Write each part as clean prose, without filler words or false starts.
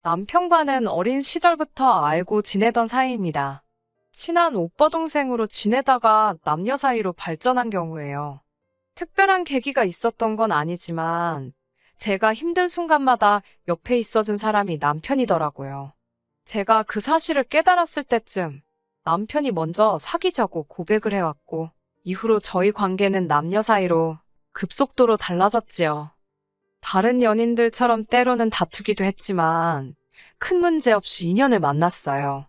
남편과는 어린 시절부터 알고 지내던 사이입니다. 친한 오빠 동생으로 지내다가 남녀 사이로 발전한 경우예요. 특별한 계기가 있었던 건 아니지만 제가 힘든 순간마다 옆에 있어준 사람이 남편이더라고요. 제가 그 사실을 깨달았을 때쯤 남편이 먼저 사귀자고 고백을 해왔고 이후로 저희 관계는 남녀 사이로 급속도로 달라졌지요. 다른 연인들처럼 때로는 다투기도 했지만 큰 문제 없이 인연을 만났어요.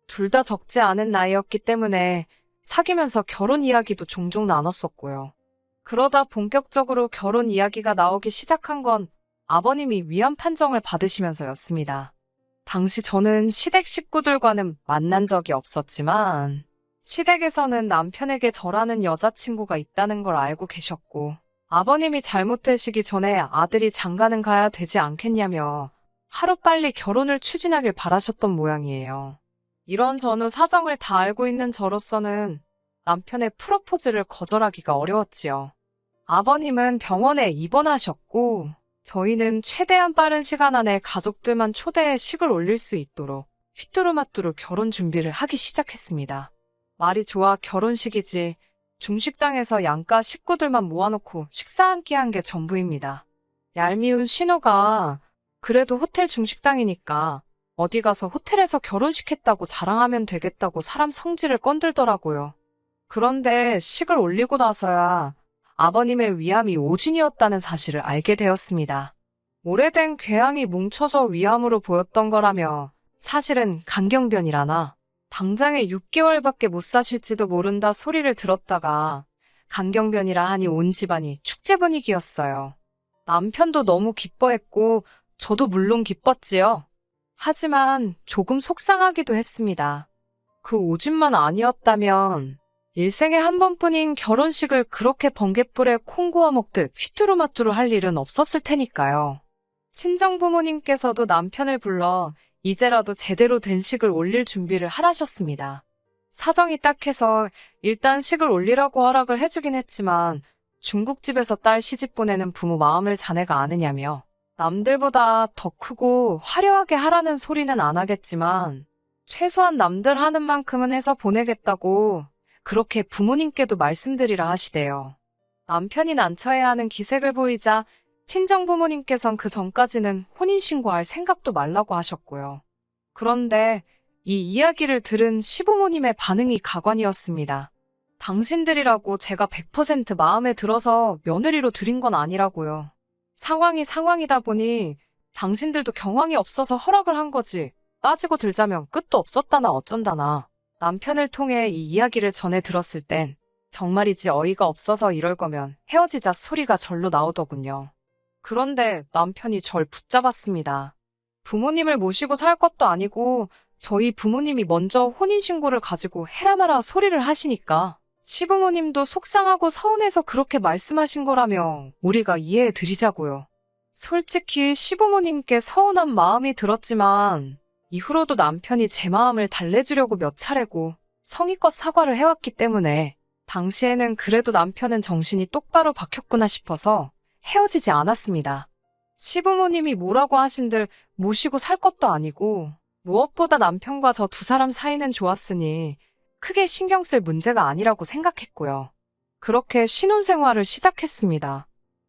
둘 다 적지 않은 나이였기 때문에 사귀면서 결혼 이야기도 종종 나눴었고요. 그러다 본격적으로 결혼 이야기가 나오기 시작한 건 아버님이 위안 판정을 받으시면서였습니다. 당시 저는 시댁 식구들과는 만난 적이 없었지만 시댁에서는 남편에게 저라는 여자친구가 있다는 걸 알고 계셨고 아버님이 잘못되시기 전에 아들이 장가는 가야 되지 않겠냐며 하루빨리 결혼을 추진하길 바라셨던 모양이에요. 이런 전후 사정을 다 알고 있는 저로서는 남편의 프로포즈를 거절하기가 어려웠지요. 아버님은 병원에 입원하셨고 저희는 최대한 빠른 시간 안에 가족들만 초대해 식을 올릴 수 있도록 휘뚜루마뚜루 결혼 준비를 하기 시작했습니다. 말이 좋아 결혼식이지 중식당에서 양가 식구들만 모아놓고 식사 한 끼 한 게 전부입니다. 얄미운 신우가 그래도 호텔 중식당이니까 어디 가서 호텔에서 결혼식 했다고 자랑하면 되겠다고 사람 성질을 건들더라고요. 그런데 식을 올리고 나서야 아버님의 위암이 오진이었다는 사실을 알게 되었습니다. 오래된 궤양이 뭉쳐서 위암으로 보였던 거라며 사실은 간경변이라나 당장에 6개월밖에 못 사실지도 모른다 소리를 들었다가 간경변이라 하니 온 집안이 축제 분위기였어요. 남편도 너무 기뻐했고 저도 물론 기뻤지요. 하지만 조금 속상하기도 했습니다. 그 오진만 아니었다면 일생에 한 번뿐인 결혼식을 그렇게 번갯불에 콩 구워 먹듯 휘뚜루마뚜루 할 일은 없었을 테니까요. 친정부모님께서도 남편을 불러 이제라도 제대로 된 식을 올릴 준비를 하라셨습니다. 사정이 딱해서 일단 식을 올리라고 허락을 해주긴 했지만 중국집에서 딸 시집 보내는 부모 마음을 자네가 아느냐며 남들보다 더 크고 화려하게 하라는 소리는 안 하겠지만 최소한 남들 하는 만큼은 해서 보내겠다고 그렇게 부모님께도 말씀드리라 하시대요. 남편이 난처해야 하는 기색을 보이자 친정부모님께선 그 전까지는 혼인신고할 생각도 말라고 하셨고요. 그런데 이 이야기를 들은 시부모님의 반응이 가관이었습니다. 당신들이라고 제가 100% 마음에 들어서 며느리로 들인 건 아니라고요. 상황이 상황이다 보니 당신들도 경황이 없어서 허락을 한 거지. 따지고 들자면 끝도 없었다나 어쩐다나. 남편을 통해 이 이야기를 전해 들었을 땐 정말이지 어이가 없어서 이럴 거면 헤어지자 소리가 절로 나오더군요. 그런데 남편이 절 붙잡았습니다. 부모님을 모시고 살 것도 아니고 저희 부모님이 먼저 혼인신고를 가지고 해라 마라 소리를 하시니까 시부모님도 속상하고 서운해서 그렇게 말씀하신 거라며 우리가 이해해 드리자고요. 솔직히 시부모님께 서운한 마음이 들었지만 이후로도 남편이 제 마음을 달래주려고 몇 차례고 성의껏 사과를 해왔기 때문에 당시에는 그래도 남편은 정신이 똑바로 박혔구나 싶어서 헤어지지 않았습니다. 시부모님이 뭐라고 하신들 모시고 살 것도 아니고 무엇보다 남편과 저 두 사람 사이는 좋았으니 크게 신경 쓸 문제가 아니라고 생각했고요. 그렇게 신혼생활을 시작했습니다.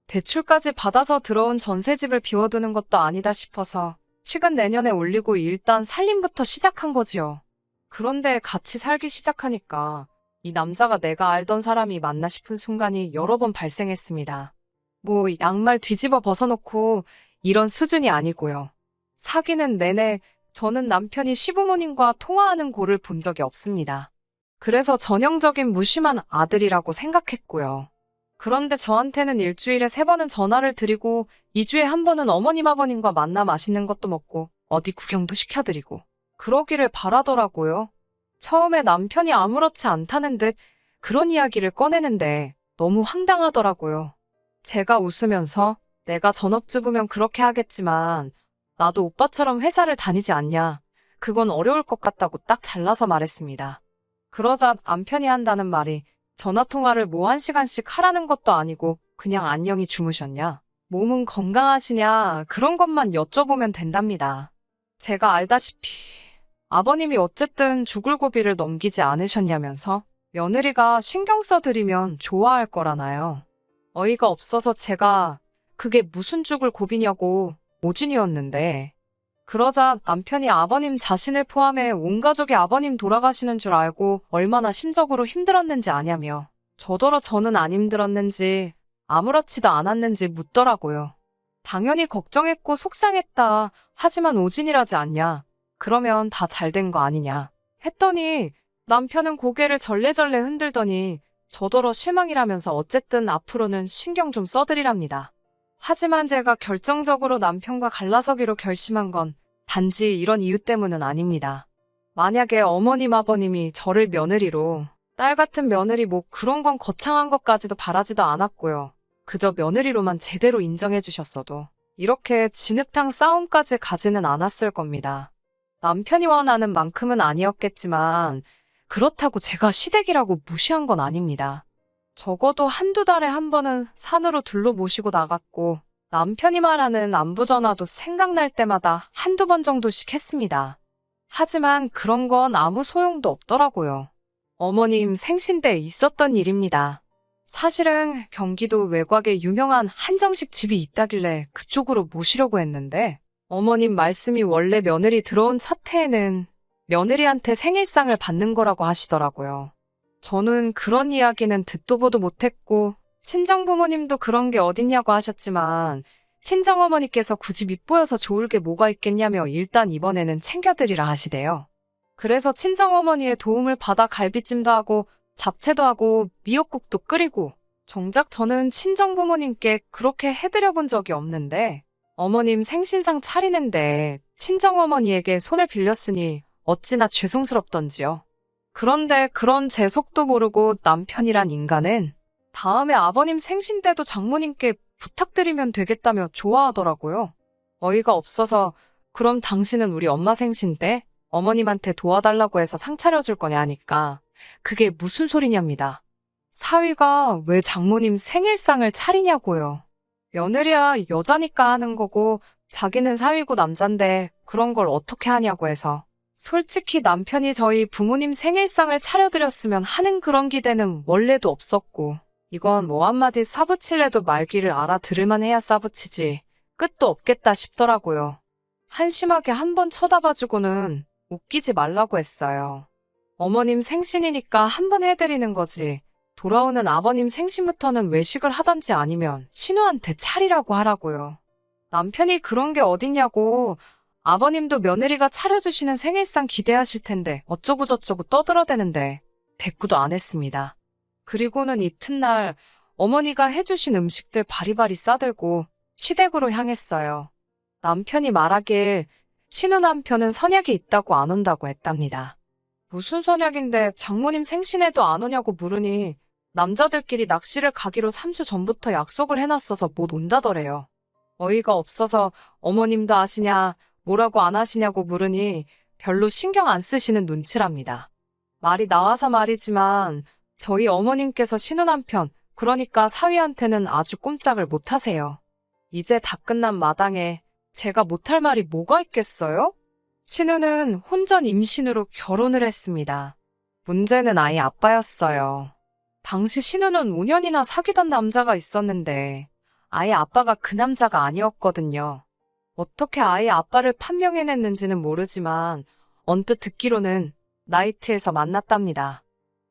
대출까지 받아서 들어온 전셋집을 비워두는 것도 아니다 싶어서 식은 내년에 올리고 일단 살림부터 시작한 거지요. 그런데 같이 살기 시작하니까 이 남자가 내가 알던 사람이 맞나 싶은 순간이 여러 번 발생했습니다. 뭐 양말 뒤집어 벗어놓고 이런 수준이 아니고요. 사귀는 내내 저는 남편이 시부모님과 통화하는 꼴을 본 적이 없습니다. 그래서 전형적인 무심한 아들이라고 생각했고요. 그런데 저한테는 일주일에 3번은 전화를 드리고 2주에 1번은 어머님 아버님과 만나 맛있는 것도 먹고 어디 구경도 시켜드리고 그러기를 바라더라고요. 처음에 남편이 아무렇지 않다는 듯 그런 이야기를 꺼내는데 너무 황당하더라고요. 제가 웃으면서 내가 전업주부면 그렇게 하겠지만 나도 오빠처럼 회사를 다니지 않냐. 그건 어려울 것 같다고 딱 잘라서 말했습니다. 그러자 남편이 한다는 말이 전화통화를 뭐 1시간씩 하라는 것도 아니고 그냥 안녕히 주무셨냐? 몸은 건강하시냐? 그런 것만 여쭤보면 된답니다. 제가 알다시피 아버님이 어쨌든 죽을 고비를 넘기지 않으셨냐면서 며느리가 신경 써드리면 좋아할 거라나요. 어이가 없어서 제가 그게 무슨 죽을 고비냐고 모진이었는데 그러자 남편이 아버님 자신을 포함해 온 가족이 아버님 돌아가시는 줄 알고 얼마나 심적으로 힘들었는지 아냐며 저더러 저는 안 힘들었는지 아무렇지도 않았는지 묻더라고요. 당연히 걱정했고 속상했다. 하지만 오진이라지 않냐. 그러면 다 잘 된 거 아니냐. 했더니 남편은 고개를 절레절레 흔들더니 저더러 실망이라면서 어쨌든 앞으로는 신경 좀 써드리랍니다. 하지만 제가 결정적으로 남편과 갈라서기로 결심한 건 단지 이런 이유 때문은 아닙니다. 만약에 어머님 아버님이 저를 며느리로 딸 같은 며느리 뭐 그런 건 거창한 것까지도 바라지도 않았고요. 그저 며느리로만 제대로 인정해 주셨어도 이렇게 진흙탕 싸움까지 가지는 않았을 겁니다. 남편이 원하는 만큼은 아니었겠지만 그렇다고 제가 시댁이라고 무시한 건 아닙니다. 적어도 한두 달에 한 번은 산으로 둘러 모시고 나갔고 남편이 말하는 안부 전화도 생각날 때마다 한두 번 정도씩 했습니다. 하지만 그런 건 아무 소용도 없더라고요. 어머님 생신 때 있었던 일입니다. 사실은 경기도 외곽에 유명한 한정식 집이 있다길래 그쪽으로 모시려고 했는데 어머님 말씀이 원래 며느리 들어온 첫 해에는 며느리한테 생일상을 받는 거라고 하시더라고요. 저는 그런 이야기는 듣도 보도 못했고 친정부모님도 그런 게 어딨냐고 하셨지만 친정어머니께서 굳이 밉보여서 좋을 게 뭐가 있겠냐며 일단 이번에는 챙겨드리라 하시대요. 그래서 친정어머니의 도움을 받아 갈비찜도 하고 잡채도 하고 미역국도 끓이고 정작 저는 친정부모님께 그렇게 해드려 본 적이 없는데 어머님 생신상 차리는데 친정어머니에게 손을 빌렸으니 어찌나 죄송스럽던지요. 그런데 그런 제 속도 모르고 남편이란 인간은 다음에 아버님 생신 때도 장모님께 부탁드리면 되겠다며 좋아하더라고요. 어이가 없어서 그럼 당신은 우리 엄마 생신 때 어머님한테 도와달라고 해서 상 차려줄 거냐 하니까 그게 무슨 소리냐입니다. 사위가 왜 장모님 생일상을 차리냐고요. 며느리야 여자니까 하는 거고 자기는 사위고 남잔데 그런 걸 어떻게 하냐고 해서 솔직히 남편이 저희 부모님 생일상을 차려드렸으면 하는 그런 기대는 원래도 없었고 이건 뭐 한마디 싸붙일래도 말귀를 알아들을만 해야 싸붙이지 끝도 없겠다 싶더라고요. 한심하게 한번 쳐다봐주고는 웃기지 말라고 했어요. 어머님 생신이니까 한번 해드리는 거지. 돌아오는 아버님 생신부터는 외식을 하던지 아니면 신우한테 차리라고 하라고요. 남편이 그런 게 어딨냐고 아버님도 며느리가 차려주시는 생일상 기대하실 텐데 어쩌고저쩌고 떠들어대는데 대꾸도 안 했습니다. 그리고는 이튿날 어머니가 해주신 음식들 바리바리 싸들고 시댁으로 향했어요. 남편이 말하길 신우 남편은 선약이 있다고 안 온다고 했답니다. 무슨 선약인데 장모님 생신에도 안 오냐고 물으니 남자들끼리 낚시를 가기로 3주 전부터 약속을 해놨어서 못 온다더래요. 어이가 없어서 어머님도 아시냐 뭐라고 안 하시냐고 물으니 별로 신경 안 쓰시는 눈치랍니다. 말이 나와서 말이지만 저희 어머님께서 신우 남편 그러니까 사위한테는 아주 꼼짝을 못 하세요. 이제 다 끝난 마당에 제가 못할 말이 뭐가 있겠어요? 신우는 혼전 임신으로 결혼을 했습니다. 문제는 아이 아빠였어요. 당시 신우는 5년이나 사귀던 남자가 있었는데 아이 아빠가 그 남자가 아니었거든요. 어떻게 아이 아빠를 판명해냈는지는 모르지만 언뜻 듣기로는 나이트에서 만났답니다.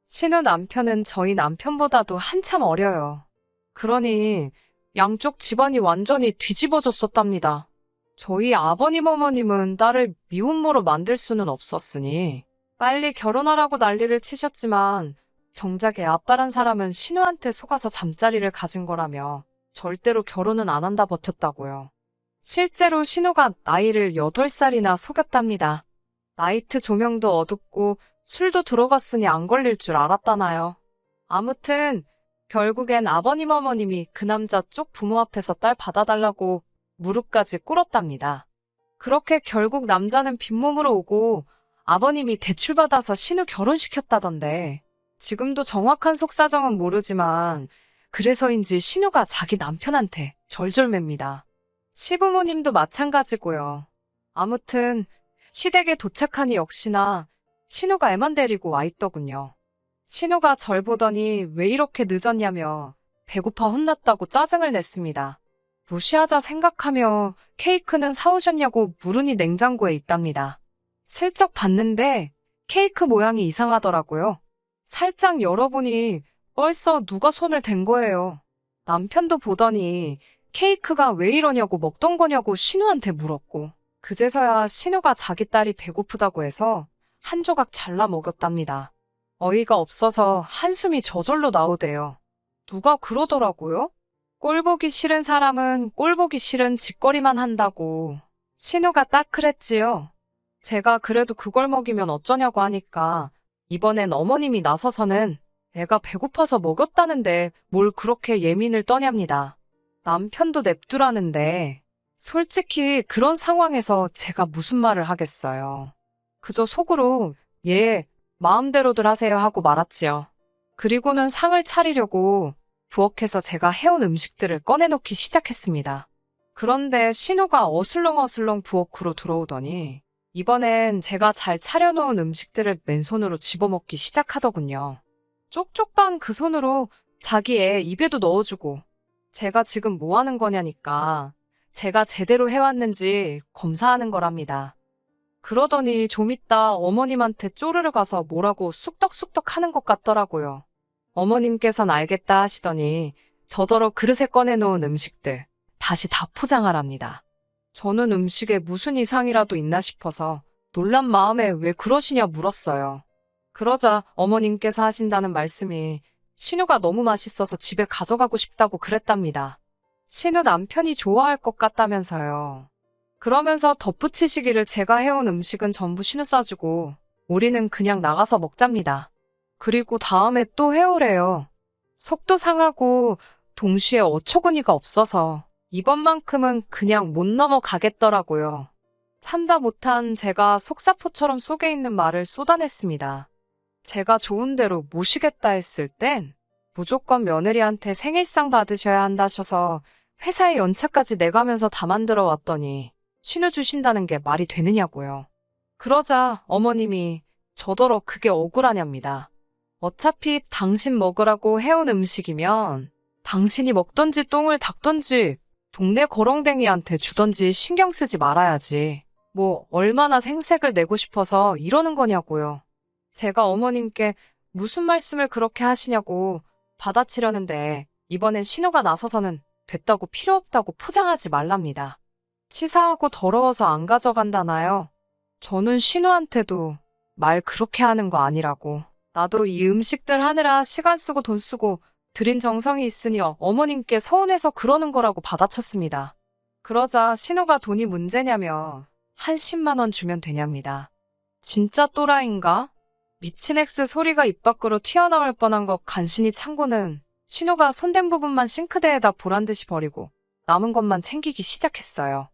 신우 남편은 저희 남편보다도 한참 어려요. 그러니 양쪽 집안이 완전히 뒤집어졌었답니다. 저희 아버님 어머님은 딸을 미혼모로 만들 수는 없었으니 빨리 결혼하라고 난리를 치셨지만 정작 애 아빠란 사람은 신우한테 속아서 잠자리를 가진 거라며 절대로 결혼은 안 한다 버텼다고요. 실제로 신우가 나이를 8살이나 속였답니다. 나이트 조명도 어둡고 술도 들어갔으니 안 걸릴 줄 알았다나요. 아무튼 결국엔 아버님 어머님이 그 남자 쪽 부모 앞에서 딸 받아달라고 무릎까지 꿇었답니다. 그렇게 결국 남자는 빈몸으로 오고 아버님이 대출받아서 신우 결혼시켰다던데 지금도 정확한 속사정은 모르지만 그래서인지 신우가 자기 남편한테 절절맵니다. 시부모님도 마찬가지고요. 아무튼 시댁에 도착하니 역시나 신우가 애만 데리고 와 있더군요. 신우가 절 보더니 왜 이렇게 늦었냐며 배고파 혼났다고 짜증을 냈습니다. 무시하자 생각하며 케이크는 사오셨냐고 물으니 냉장고에 있답니다. 슬쩍 봤는데 케이크 모양이 이상하더라고요. 살짝 열어보니 벌써 누가 손을 댄 거예요. 남편도 보더니 케이크가 왜 이러냐고 먹던 거냐고 신우한테 물었고, 그제서야 신우가 자기 딸이 배고프다고 해서 한 조각 잘라 먹였답니다. 어이가 없어서 한숨이 저절로 나오대요. 누가 그러더라고요? 꼴 보기 싫은 사람은 꼴 보기 싫은 짓거리만 한다고. 신우가 딱 그랬지요. 제가 그래도 그걸 먹이면 어쩌냐고 하니까 이번엔 어머님이 나서서는 애가 배고파서 먹였다는데 뭘 그렇게 예민을 떠냐입니다. 남편도 냅두라는데 솔직히 그런 상황에서 제가 무슨 말을 하겠어요. 그저 속으로 예, 마음대로들 하세요 하고 말았지요. 그리고는 상을 차리려고 부엌에서 제가 해온 음식들을 꺼내놓기 시작했습니다. 그런데 신우가 어슬렁어슬렁 부엌으로 들어오더니 이번엔 제가 잘 차려놓은 음식들을 맨손으로 집어먹기 시작하더군요. 쪽쪽 반 그 손으로 자기 애 입에도 넣어주고, 제가 지금 뭐 하는 거냐니까 제가 제대로 해왔는지 검사하는 거랍니다. 그러더니 좀 이따 어머님한테 쪼르르 가서 뭐라고 쑥덕쑥덕 하는 것 같더라고요. 어머님께선 알겠다 하시더니 저더러 그릇에 꺼내놓은 음식들 다시 다 포장하랍니다. 저는 음식에 무슨 이상이라도 있나 싶어서 놀란 마음에 왜 그러시냐 물었어요. 그러자 어머님께서 하신다는 말씀이 신우가 너무 맛있어서 집에 가져가고 싶다고 그랬답니다. 신우 남편이 좋아할 것 같다면서요. 그러면서 덧붙이시기를 제가 해온 음식은 전부 신우 싸주고 우리는 그냥 나가서 먹잡니다. 그리고 다음에 또 해오래요. 속도 상하고 동시에 어처구니가 없어서 이번만큼은 그냥 못 넘어가겠더라고요. 참다 못한 제가 속사포처럼 속에 있는 말을 쏟아냈습니다. 제가 좋은 대로 모시겠다 했을 땐 무조건 며느리한테 생일상 받으셔야 한다셔서 회사에 연차까지 내가면서 다 만들어 왔더니 신우 주신다는 게 말이 되느냐고요. 그러자 어머님이 저더러 그게 억울하냐입니다. 어차피 당신 먹으라고 해온 음식이면 당신이 먹던지 똥을 닦던지 동네 거렁뱅이한테 주던지 신경 쓰지 말아야지. 뭐 얼마나 생색을 내고 싶어서 이러는 거냐고요. 제가 어머님께 무슨 말씀을 그렇게 하시냐고 받아치려는데 이번엔 신우가 나서서는 됐다고 필요 없다고 포장하지 말랍니다. 치사하고 더러워서 안 가져간다나요? 저는 신우한테도 말 그렇게 하는 거 아니라고. 나도 이 음식들 하느라 시간 쓰고 돈 쓰고 들인 정성이 있으니 어머님께 서운해서 그러는 거라고 받아쳤습니다. 그러자 신우가 돈이 문제냐며 한 10만 원 주면 되냐입니다. 진짜 또라이인가? 미친 엑스 소리가 입 밖으로 튀어나올 뻔한 거 간신히 참고는 신우가 손댄 부분만 싱크대에다 보란듯이 버리고 남은 것만 챙기기 시작했어요.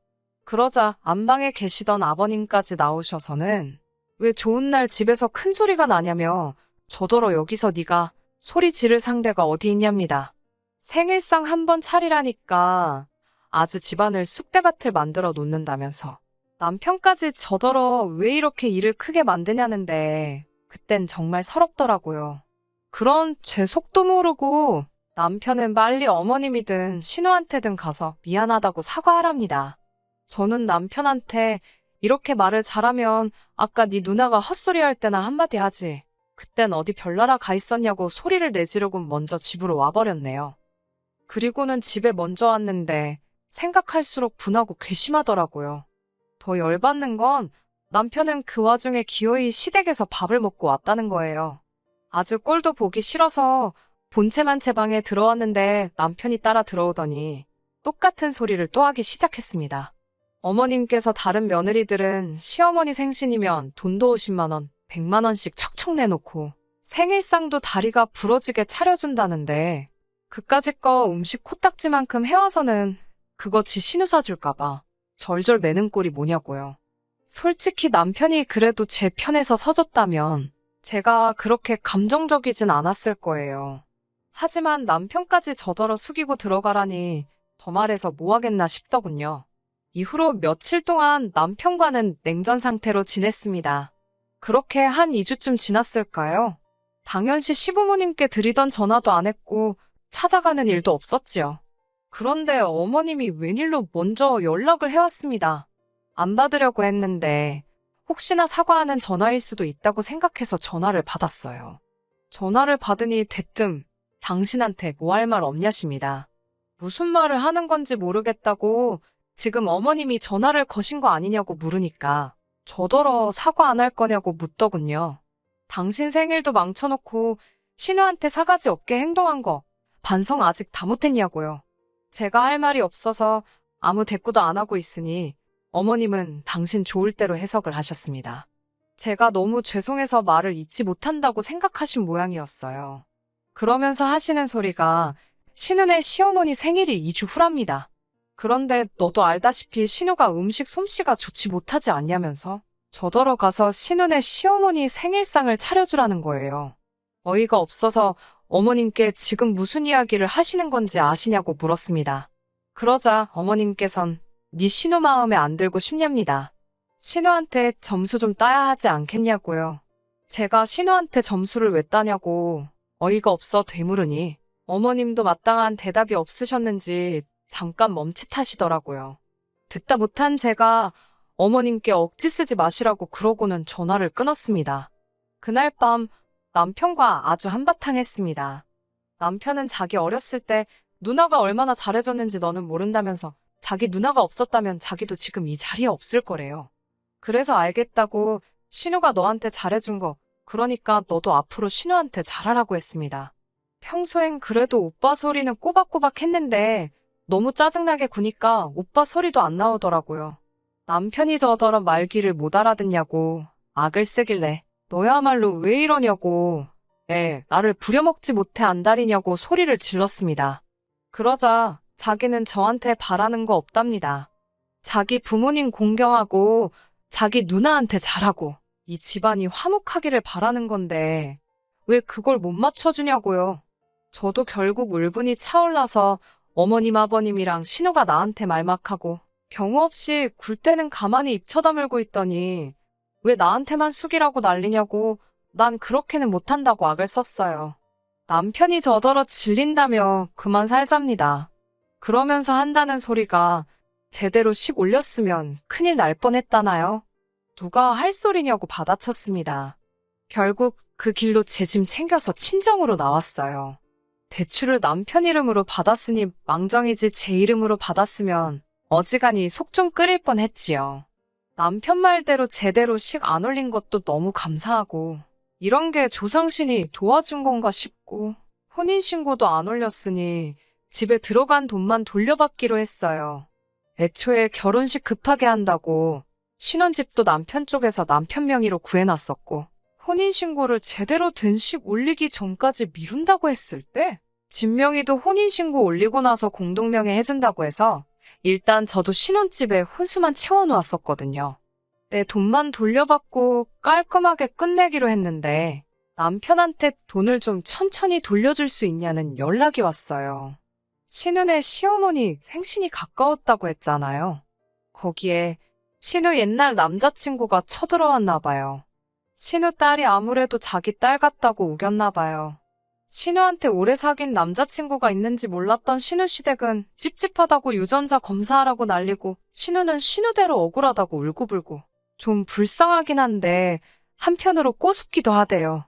그러자 안방에 계시던 아버님까지 나오셔서는 왜 좋은 날 집에서 큰 소리가 나냐며 저더러 여기서 네가 소리 지를 상대가 어디 있냐입니다. 생일상 한번 차리라니까 아주 집안을 쑥대밭을 만들어 놓는다면서 남편까지 저더러 왜 이렇게 일을 크게 만드냐는데 그땐 정말 서럽더라고요. 그런 제 속도 모르고 남편은 빨리 어머님이든 신우한테든 가서 미안하다고 사과하랍니다. 저는 남편한테 이렇게 말을 잘하면 아까 네 누나가 헛소리 할 때나 한마디 하지. 그땐 어디 별나라 가 있었냐고 소리를 내지르고 먼저 집으로 와버렸네요. 그리고는 집에 먼저 왔는데 생각할수록 분하고 괘씸하더라고요. 더 열받는 건 남편은 그 와중에 기어이 시댁에서 밥을 먹고 왔다는 거예요. 아주 꼴도 보기 싫어서 본체만 제 방에 들어왔는데 남편이 따라 들어오더니 똑같은 소리를 또 하기 시작했습니다. 어머님께서 다른 며느리들은 시어머니 생신이면 돈도 50만 원, 100만 원씩 척척 내놓고 생일상도 다리가 부러지게 차려준다는데 그까짓 거 음식 코딱지만큼 해와서는 그거 지 신우 사줄까봐 절절 매는 꼴이 뭐냐고요. 솔직히 남편이 그래도 제 편에서 서줬다면 제가 그렇게 감정적이진 않았을 거예요. 하지만 남편까지 저더러 숙이고 들어가라니 더 말해서 뭐 하겠나 싶더군요. 이후로 며칠 동안 남편과는 냉전 상태로 지냈습니다. 그렇게 한 2주쯤 지났을까요? 당연시 시부모님께 드리던 전화도 안 했고 찾아가는 일도 없었지요. 그런데 어머님이 웬일로 먼저 연락을 해왔습니다. 안 받으려고 했는데 혹시나 사과하는 전화일 수도 있다고 생각해서 전화를 받았어요. 전화를 받으니 대뜸 당신한테 뭐 할 말 없냐십니다. 무슨 말을 하는 건지 모르겠다고 지금 어머님이 전화를 거신 거 아니냐고 물으니까 저더러 사과 안 할 거냐고 묻더군요. 당신 생일도 망쳐놓고 신우한테 사가지 없게 행동한 거 반성 아직 다 못했냐고요. 제가 할 말이 없어서 아무 대꾸도 안 하고 있으니 어머님은 당신 좋을 대로 해석을 하셨습니다. 제가 너무 죄송해서 말을 잇지 못한다고 생각하신 모양이었어요. 그러면서 하시는 소리가 신우네 시어머니 생일이 2주 후랍니다. 그런데 너도 알다시피 신우가 음식 솜씨가 좋지 못하지 않냐면서 저더러 가서 신우네 시어머니 생일상을 차려주라는 거예요. 어이가 없어서 어머님께 지금 무슨 이야기를 하시는 건지 아시냐고 물었습니다. 그러자 어머님께선 네 신우 마음에 안 들고 싶냐입니다. 신우한테 점수 좀 따야 하지 않겠냐고요. 제가 신우한테 점수를 왜 따냐고 어이가 없어 되물으니 어머님도 마땅한 대답이 없으셨는지 잠깐 멈칫하시더라고요. 듣다 못한 제가 어머님께 억지 쓰지 마시라고 그러고는 전화를 끊었습니다. 그날 밤 남편과 아주 한바탕 했습니다. 남편은 자기 어렸을 때 누나가 얼마나 잘해줬는지 너는 모른다면서 자기 누나가 없었다면 자기도 지금 이 자리에 없을 거래요. 그래서 알겠다고 신우가 너한테 잘해준 거 그러니까 너도 앞으로 신우한테 잘하라고 했습니다. 평소엔 그래도 오빠 소리는 꼬박꼬박 했는데 너무 짜증나게 구니까 오빠 소리도 안 나오더라고요. 남편이 저더러 말귀를 못 알아듣냐고 악을 쓰길래 너야말로 왜 이러냐고 나를 부려먹지 못해 안달이냐고 소리를 질렀습니다. 그러자 자기는 저한테 바라는 거 없답니다. 자기 부모님 공경하고 자기 누나한테 잘하고 이 집안이 화목하기를 바라는 건데 왜 그걸 못 맞춰주냐고요. 저도 결국 울분이 차올라서 어머님 아버님이랑 신우가 나한테 말막하고 경우 없이 굴 때는 가만히 입 쳐다물고 있더니 왜 나한테만 숙이라고 난리냐고 난 그렇게는 못한다고 악을 썼어요. 남편이 저더러 질린다며 그만 살잡니다. 그러면서 한다는 소리가 제대로 식 올렸으면 큰일 날 뻔했다나요? 누가 할 소리냐고 받아쳤습니다. 결국 그 길로 제 짐 챙겨서 친정으로 나왔어요. 대출을 남편 이름으로 받았으니 망정이지 제 이름으로 받았으면 어지간히 속 좀 끓일 뻔했지요. 남편 말대로 제대로 식 안 올린 것도 너무 감사하고 이런 게 조상신이 도와준 건가 싶고 혼인신고도 안 올렸으니 집에 들어간 돈만 돌려받기로 했어요. 애초에 결혼식 급하게 한다고 신혼집도 남편 쪽에서 남편 명의로 구해놨었고 혼인신고를 제대로 된 식 올리기 전까지 미룬다고 했을 때 집 명의도 혼인신고 올리고 나서 공동명의 해준다고 해서 일단 저도 신혼집에 혼수만 채워놓았었거든요. 내 돈만 돌려받고 깔끔하게 끝내기로 했는데 남편한테 돈을 좀 천천히 돌려줄 수 있냐는 연락이 왔어요. 신우네 시어머니 생신이 가까웠다고 했잖아요. 거기에 신우 옛날 남자친구가 쳐들어왔나 봐요. 신우 딸이 아무래도 자기 딸 같다고 우겼나 봐요. 신우한테 오래 사귄 남자친구가 있는지 몰랐던 신우 시댁은 찝찝하다고 유전자 검사하라고 난리고 신우는 신우대로 억울하다고 울고불고 좀 불쌍하긴 한데 한편으로 꼬숩기도 하대요.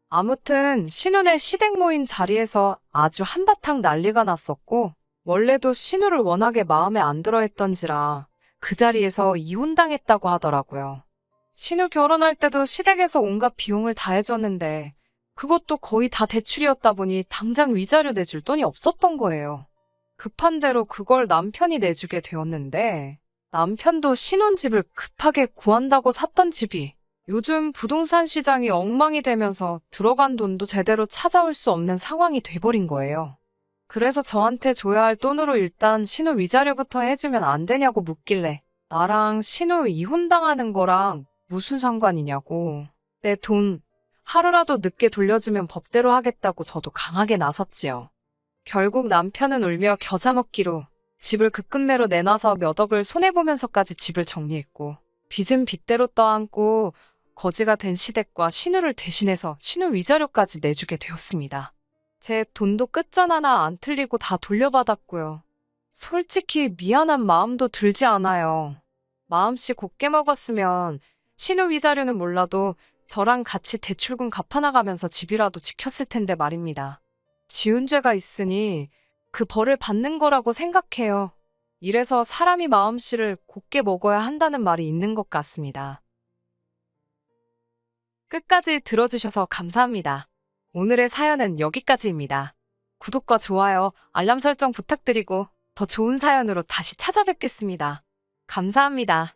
아무튼 신우네 시댁 모인 자리에서 아주 한바탕 난리가 났었고 원래도 신우를 워낙에 마음에 안 들어 했던지라 그 자리에서 이혼당했다고 하더라고요. 신우 결혼할 때도 시댁에서 온갖 비용을 다 해줬는데 그것도 거의 다 대출이었다 보니 당장 위자료 내줄 돈이 없었던 거예요. 급한 대로 그걸 남편이 내주게 되었는데 남편도 신혼집을 급하게 구한다고 샀던 집이 요즘 부동산 시장이 엉망이 되면서 들어간 돈도 제대로 찾아올 수 없는 상황이 돼버린 거예요. 그래서 저한테 줘야 할 돈으로 일단 신우 위자료부터 해주면 안 되냐고 묻길래 나랑 신우 이혼당하는 거랑 무슨 상관이냐고 내 돈 하루라도 늦게 돌려주면 법대로 하겠다고 저도 강하게 나섰지요. 결국 남편은 울며 겨자 먹기로 집을 급급매로 내놔서 몇 억을 손해보면서까지 집을 정리했고, 빚은 빚대로 떠안고 거지가 된 시댁과 신우를 대신해서 신우 위자료까지 내주게 되었습니다. 제 돈도 끝전 하나 안 틀리고 다 돌려받았고요. 솔직히 미안한 마음도 들지 않아요. 마음씨 곱게 먹었으면 신우 위자료는 몰라도 저랑 같이 대출금 갚아나가면서 집이라도 지켰을 텐데 말입니다. 지은 죄가 있으니 그 벌을 받는 거라고 생각해요. 이래서 사람이 마음씨를 곱게 먹어야 한다는 말이 있는 것 같습니다. 끝까지 들어주셔서 감사합니다. 오늘의 사연은 여기까지입니다. 구독과 좋아요, 알람 설정 부탁드리고 더 좋은 사연으로 다시 찾아뵙겠습니다. 감사합니다.